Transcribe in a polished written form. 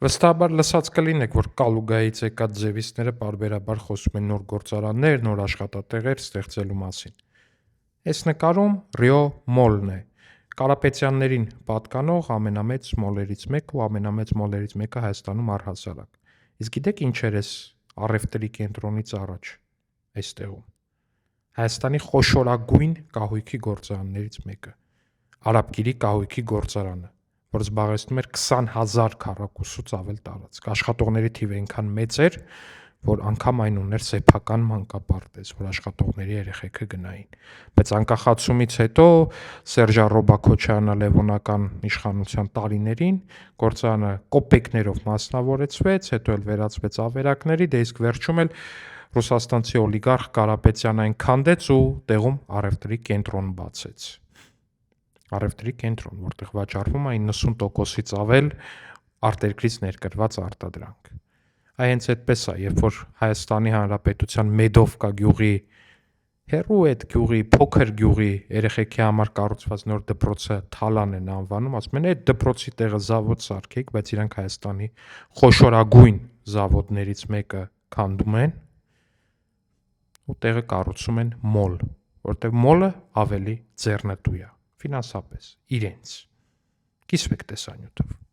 Վստահաբար լսած կլինեք, որ Կալուգայից եկած ձևիստները պարբերաբար խոսում են նոր գործարաններ, նոր աշխատատեղեր ստեղծելու մասին։ Այս նկարում Ռիո մոլն է, Կարապետյաններին պատկանող ամենամեծ մոլերից մեկը ու ամենամեծ մոլերից մեկը Հայաստանում առհասարակ։ Իսկ գիտեք ինչ էր այս առևտրի կենտրոնից առաջ այստեղում։ Հայաստանի խոշորագույն կահույքի գործարաններից մեկը, Արաբգիրի կահույքի գործարանը, որ զբաղեցնում էր 20,000 քառակուսուց ավել տարածք։ Աշխատողների թիվը այնքան մեծ էր, որ անգամ այն ուներ սեփական մանկապարտեզ, որ աշխատողների երեխեքը գնային։ Բայց անկախացումից հետո Սերժ Ռոբա-Քոչարյանա-Լևոնական իշխանության տարիներին գործարանը կոպեկներով մասնավորեցվեց, հետո էլ վերածվեց ավերակների, դե իսկ վերջում էլ ռուսաստանցի օլիգարխ Կարապետյանը այն քանդեց ու տեղում առևտրի կենտրոն բացեց։ Առևտրի կենտրոն, որտեղ վաճառվում է 90%-ից ավել արտերկրից ներկրված արտադրանք։ Այ հենց այդպես է, երբ որ Հայաստանի Հանրապետության Մեդովկա գյուղի հեռու այդ գյուղի, փոքր գյուղի երեխեքի համար կառուցված նոր դպրոցը Թալան են անվանում, ասում են այդ դպրոցի տեղը զավոդ սարքեք, բայց իրանք Հայաստանի խոշորագույն զավոդներից մեկը քանդում են ու տեղը կառուցում են մոլ, որտեղ մոլը ավելի ձեռնտու է, ֆինանսապես, իրենց։ Կիսվեք տեսանյութով։